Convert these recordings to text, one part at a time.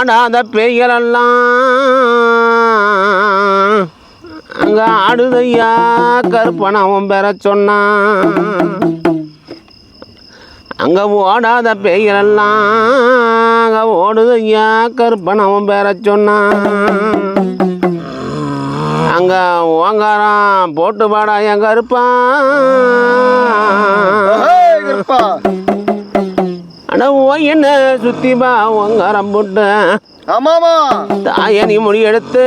ஓடாத பேய்களெல்லாம் அங்க ஆடுதையா கருப்பன் அவன் பெற சொன்னான். அங்க ஓடாத பேய்களெல்லாம் அங்க ஓடுதையா கருப்பன் அவன் பெற சொன்னான். அங்க ஓங்காரம் போட்டு பாடா என் கருப்பான். அட ஓய் என்ன சுத்தி பா ஓங்காரம் போட்டு தாயணி முடி எடுத்து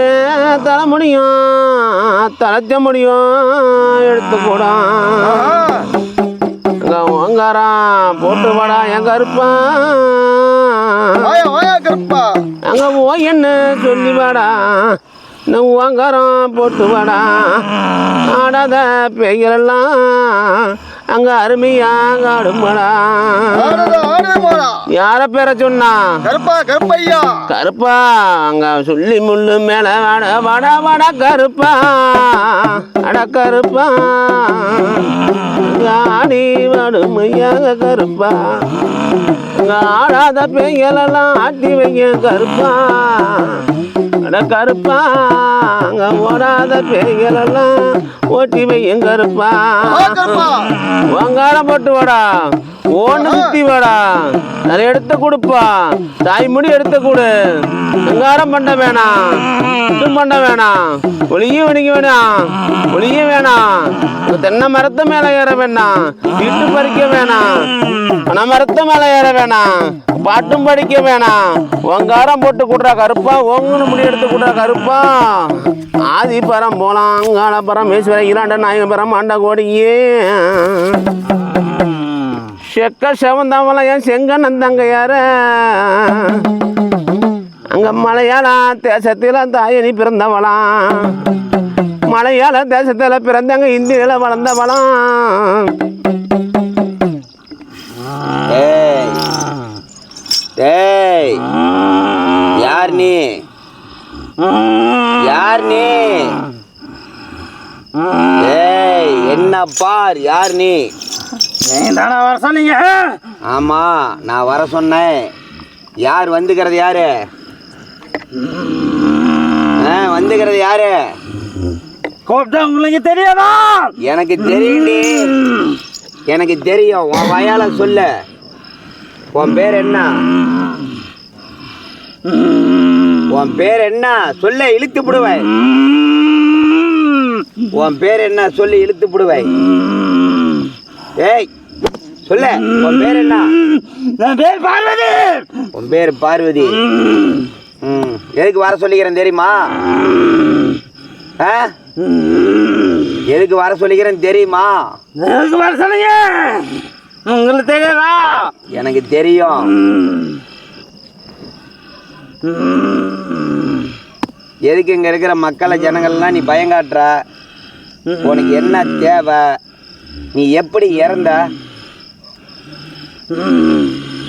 தலை முடியும் தலைச்ச முடியும் எடுத்து போடா. அங்க ஓங்காரம் போட்டு பாடா என் கருப்பான். அங்க ஓய் என்ன சொல்லி வாடா ஓங்காரம் போட்டு வாடா. ஆடாத பேய்களெல்லாம் அங்க அருமையாக ஆடுமாடா. யார பேர சொன்னா? கருப்பா அங்க சொல்லி முள்ளு மேல வாட வாடா வாடா கருப்பா. அட கருப்பா ஆடி வாடுமையாக கருப்பா. அங்க ஆடாத பேய்களெல்லாம் ஆட்டி வைங்க கருப்பா. அட கருப்பா அங்க ஓடாத பேய்களெல்லாம் ஓட்டி வையும் கருப்பா. ஓங்காரம் போட்டு வாடா ஓன்னு சுத்தி வாடா அதை எடுத்து கொடுப்பா. தாய்மொழி எடுத்து கொடு. வெங்காரம் பண்ண வேணாம் சுத்தம் பண்ண வேணாம் ஒளியும் வணிக்க வேணாம் ஒளியும் வேணாம். தென்னை மரத்து மேல ஏற வேணாம் வீட்டு பறிக்க வேணாம் பனை மரத்து மேல ஏற வேணாம் பாட்டும் படிக்க வேணாம். ஓங்காரம் போட்டு கொடுறா கருப்பா. ஓங்குன்னு முடி எடுத்து கொடுறா கருப்பா. ஆதிபரம் போலாம் அங்காள பரமேஸ்வர இராண்ட நாயகபரம் ஆண்ட கோடியே செக்க செவந்தவள என் செங்கண்ணன் தங்க யார. அங்க மலையாள தேசத்தில தாயணி பிறந்தவளாம். மலையாள தேசத்துல பிறந்தங்க இந்தியில வளர்ந்தவளாம். டேய் யார் நீ? யார் நீ? டேய் என்ன பார் யார் நீ? தானே வர சொன்னீங்க? ஆமா நான் வர சொன்னேன். யார் வந்துக்கிறது யாரு? வந்துக்கிறது யாரு? கூப்பிட்டா உங்களுக்கு தெரியாதா? எனக்கு தெரியும். எனக்கு தெரியும். உன் வயால சொல்ல. உன் பேர் என்ன? உன் பேர் என்ன சொல்ல இழுத்து விடுவாய். உன் பேர் என்ன சொல்லி இழுத்து விடுவாய். ஏய் சொல்ல உன் பேர் என்ன? பேர் பார்வதி. உன் பேர் பார்வதி. எதுக்கு வர சொல்லிக்கிறேன் தெரியுமா? எதுக்கு வர சொல்லிக்கிறேன் தெரியுமா? எதுக்கு வர சொல்லுங்க? உங்களுக்கு தெரியாதா? எனக்கு தெரியும். எதுக்கு இங்க இருக்கிற மக்களை ஜனங்கள்லாம் நீ பயங்காட்டுற? உனக்கு என்ன தேவை? நீ எப்படி இறந்த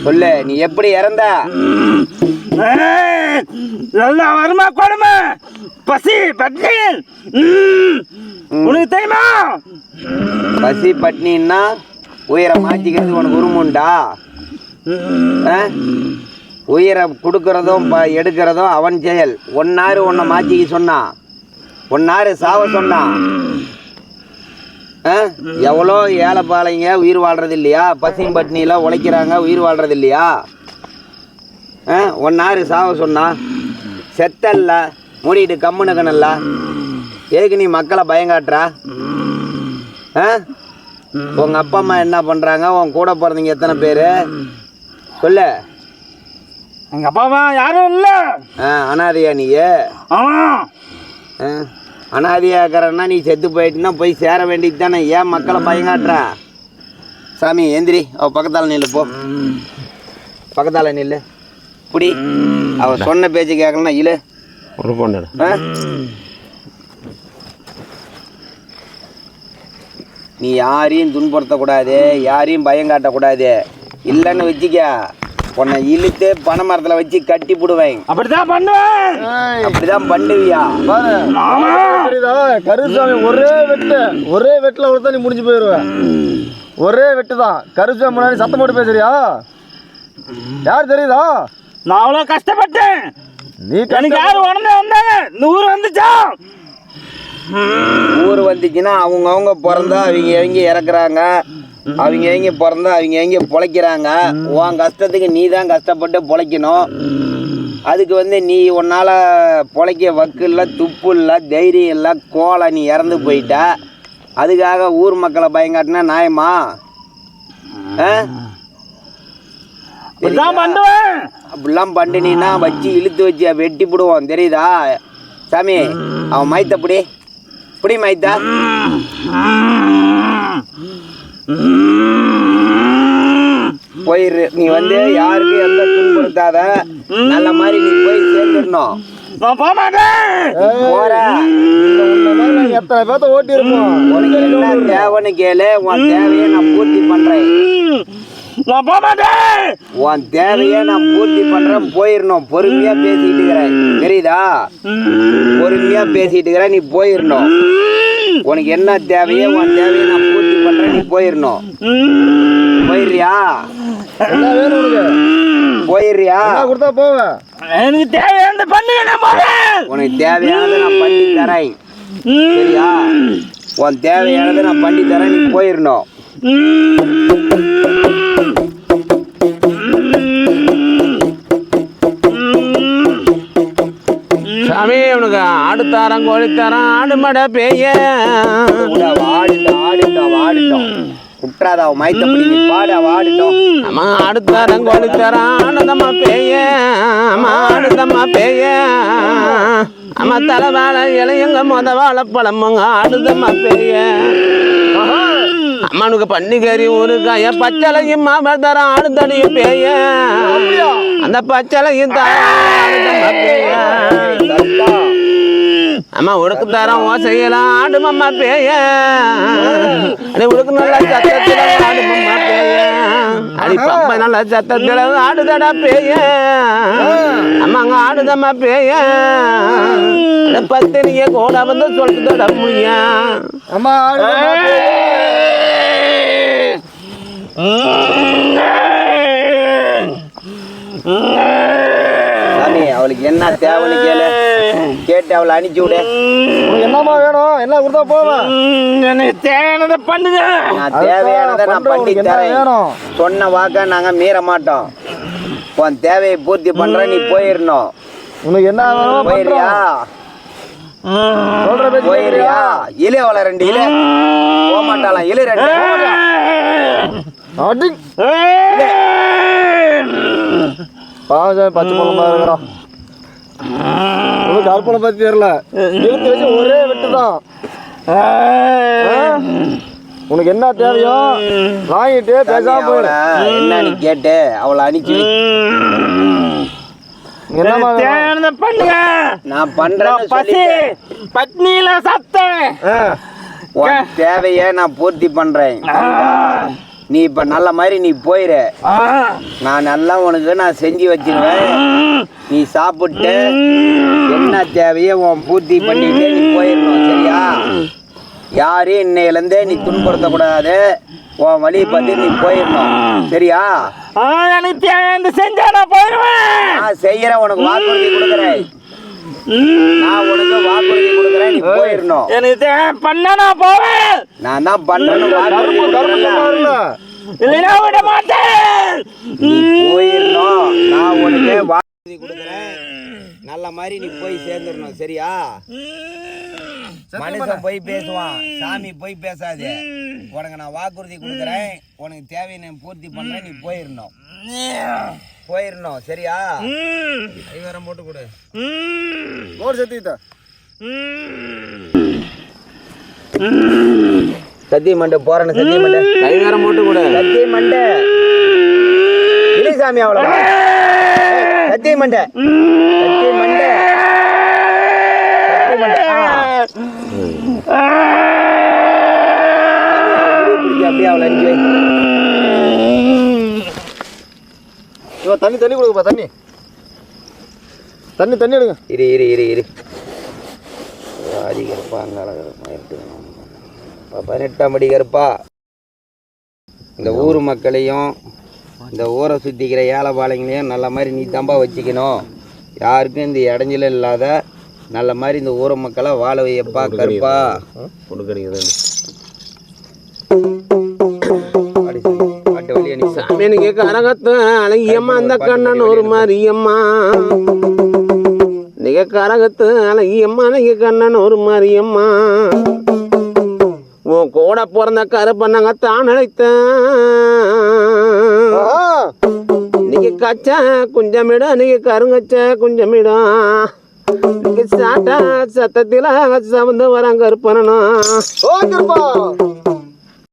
சொல்லு. நீ எப்படி இறந்த? நல்லா வருமா கொடுமை பசி பட்னி உனக்கு தெரியுமா? பசி பட்னின்னா உயிரை மாற்றிக்கிறது உனக்கு உரிமுண்டா? உயிரை கொடுக்கறதும் எடுக்கிறதும் அவன் செயல். ஒன்னாரு உன்னை மாற்றிக்க சொன்னான். ஒன்னாரு சாவ சொன்னான். எவ்வளோ ஏழைப்பாளைங்க உயிர் வாழ்றது இல்லையா? பசி பட்னியில் உழைக்கிறாங்க உயிர் வாழ்றது இல்லையா? ஒன்னாரு சாவ சொன்னா செத்தல்ல மூடிட்டு கம்முனுக்கணும்ல. ஏக்கு நீ மக்களை பயங்காட்டுற? உங்க அப்பா அம்மா என்ன பண்றாங்க? உன் கூட பிறந்தீங்க எத்தனை பேரு சொல்லு. எங்க அப்பா அம்மா யாரும் இல்ல. அனாதையா நீ? அனாதையா இருக்கிறன்னா நீ செத்து போயிட்டுன்னா போய் சேர வேண்டியது தானே. ஏன் மக்களை பயங்காட்டுற? சாமி எந்திரி. அவ பக்கத்தால் நில்லு. போ பக்கத்தால் நில்லு. புடி. அவ சொன்ன பேச்சு கேட்கலன்னா இழு. நீ யாரையும் துன்புறுத்தக்கூடாது, யாரையும் பயங்காட்டக்கூடாது. இல்லைன்னு வச்சுக்க உன்னை இழுத்து பனை மரத்தில் வச்சு கட்டி போடுவேன். அப்படிதான் பண்ணுவேன். அப்படிதான் பண்ணுவியா? கருசாமி ஒரே வெட்டில் ஒருத்தன் நீ முடிஞ்சு போயிடுவேன். ஒரே வெட்டு தான். கருசாமி முன்னாடி சத்தம் போட்டு பேசுறியா? யார் தெரியுதா? நான் அவ்வளோ கஷ்டப்பட்டேன். நீ எனக்கு யாரு உடனே வந்தாங்க? இந்த ஊர் வந்துச்சா? ஊர் வந்துச்சுன்னா அவங்க பிறந்தா அவங்க இறக்குறாங்க, அவங்க பிறந்தா அவங்க பொழைக்கிறாங்க. உன் கஷ்டத்துக்கு நீ தான் கஷ்டப்பட்டு பொழைக்கணும். அதுக்கு நீ உன்னால் பொழைக்க வக்கு இல்லை, துப்பு இல்லை, தைரியம் இல்லை, கோலை நீ இறந்து போயிட்ட. அதுக்காக ஊர் மக்களை பயங்காட்டினா நியாயமா? அப்படிலாம் பண்ணினா வச்சு இழுத்து வச்சு வெட்டி போடுவோம், தெரியுதா சாமி? அவன் மைத்த புடி மைத்தா. போயிரு. நீ யாருக்கு எந்த துன்புறுத்தாத, நல்ல மாதிரி நீ போய் சேர்ந்துடணும். எத்தனை பேர்த்த ஓட்டி இருப்போம். உனக்கு என்ன தேவைன்னு கேளு, உன் தேவையை நான் பூர்த்தி பண்றேன். உன் தேவையை நான் பூர்த்தி பண்றேன், போயிடணும். பொறுமையா பேசிட்டு இருக்கிறேன், தெரியுதா? பொறுமையா பேசிட்டு இருக்கிறேன், நீ போயிடணும். உனக்கு என்ன தேவையோ உன் தேவையை நான் பூர்த்தி பண்றேன், நீ போயிடணும். போயிடுறியா? என்ன வேணும் உனக்கு? போயிடுறியா? கொடுத்தா போவேன். எனக்கு தேவையானது பண்ணுங்க. உனக்கு தேவையானதை நான் பண்ணி தரேன், சரியா? உன் தேவையானதை நான் பண்ணி தரேன், நீ போயிடணும். சாமி உனக்கு ஆடு தாரம், கோழி தாரம், ஆடு மடை பேய ஆடிட்டோம் குற்றாத மைத்தப்படி நீ பாடு. ஆடிட்டோம். அம்மா ஆடு தாரம், கோழி தாரம், ஆடுதம்மா பேய, அம்மா ஆடுதம்மா பேய, அம்மா தலை வாழை இலையங்க மொத வாழை பழமுங்க ஆடுதம்மா பேய. அம்மானுக்கு பன்னிக்கறி ஒரு காய பச்சளையும் மாபதரம் ஆடுதடியும் பேய, அந்த பச்சளையும் தாடுதம்மா பேய. அம்மா உனக்கு தரம் ஓசையெல்லாம் ஆடுமம்மா பேய, அடி உனக்கு நல்ல சத்தத்தில் ஆடுமம்மா பேய, அடி பம்பை நல்ல சத்தத்தில் ஆடுதடா பேய. அம்மா அங்க ஆடுதம்மா பேய, பத்தினிய கூட வந்து சொல்லுதடா முடியா. அம்மா சாமி அவளுக்கு என்ன தேவைன்னு கேளு, கேட்டு அவளை அனுப்பிச்சு விடு. உனக்கு என்னம்மா வேணும்? என்ன கொடுத்தா போவேன். எனக்கு தேவையானதை பண்ணுங்க. நான் தேவையானதை நான் பண்ணி தரேன். சொன்ன வாக்க நாங்க மீற மாட்டோம். உன் தேவையை பூர்த்தி பண்ற, நீ போயிடணும். உனக்கு என்ன வேணும்? போயிடுறியா? சொல்ற பேச்சு போயிடுறியா? இலு அவளை 2 இலு போக மாட்டாளாம். இலு 2 அடி பாவம். பச்சை பழமா இருக்கிறோம். உனக்கு அற்பனை பத்தி தெரியல. இழுத்து வச்சு ஒரே வெட்டுதான். உனக்கு என்ன தேவையோ வாங்கிட்டு பேசாம போயிடு. என்ன நீ கேட்டு அவளை அனுப்பிச்சு என்னமா தேவையானதை பண்ணுங்க. நான் பண்றேன். பசி பட்னியில சத்தேன். உன் தேவையை நான் பூர்த்தி பண்றேன். நீ இப்ப நல்ல மாதிரி நீ போயிரு. நான் நல்லா உனக்கு நான் செஞ்சு வச்சிருவேன். நீ சாப்பிட்டு என்ன தேவையோ உன் பூர்த்தி பண்ணிட்டு நீ போயிடணும், சரியா? யாரையும் இன்னையிலேருந்தே நீ துன்புறுத்தக்கூடாது. உன் வழியை பார்த்து நீ போயிடணும், சரியா? எனக்கு தேவையான செஞ்சா நான் போயிடுவேன். நான் செய்யறேன், உனக்கு வாக்குறுதி கொடுக்குறேன். நான் உனக்கு வாக்குறுதி கொடுக்குறேன், நீ போயிடணும். எனக்கு பண்ண நான் போவேன். நான் தான் பண்றேன்னு வாக்குறுதி கொடுக்குறேன். இல்லைன்னா விட மாட்டேன். நீ போயிடணும். நான் உனக்கு வாக்குறுதி கொடுக்குறேன். நல்ல மாதிரி நீ போய் சேர்ந்துடணும், சரியா? மனுஷன் போய் பேசுவான், சாமி போய் பேசாது. உனக்கு நான் வாக்குறுதி கொடுக்குறேன். உனக்கு தேவையை நான் பூர்த்தி பண்றேன், நீ போயிடணும். போயிடணும், சரியா? கைவரம் போட்டு கொடு. ஓடு சத்திக்கிட்ட சத்திய மண்டை போறேன்னு. சத்திய மண்டை கைகாரம் போட்டு கூட சத்திய மண்டை இல்லை சாமி, அவ்வளோ சத்திய மண்டை சத்திய மண்டை சத்திய மண்டை. அப்படியே அவளை அனுப்பி வை. தண்ணி தண்ணி கொடுக்குப்பா. தண்ணி தண்ணி தண்ணி எடுங்க. இரு இரு இரு இரு அதிகருப்பா அங்கே 18ஆம் படி கருப்பா. இந்த ஊர் மக்களையும் இந்த ஊரை சுற்றிக்கிற ஏழை பாளைங்களையும் நல்ல மாதிரி நீ தம்பா வச்சுக்கணும். யாருக்கும் இந்த இடைஞ்சலும் இல்லாத நல்ல மாதிரி இந்த ஊர மக்களை வாழ வையப்பா கருப்பா. பாட்டு வழியா நீ சாமி எனக்கு கரகத்து அழகியம்மா அந்த கண்ணன் ஒரு மாரியம்மா. நீங்க கரகத்து அழகியம்மா நீங்க கண்ணன் ஒரு மாரியம்மா. உன் கூட பிறந்த கருப்பண்ணங்க தான் அழைத்தேன். நீங்க கச்சா குஞ்சமிடா நீங்க கருங்கச்ச குஞ்சமிடா. நீங்க சாட்டா சத்தத்தில சவந்து வராங்க கருப்பனா.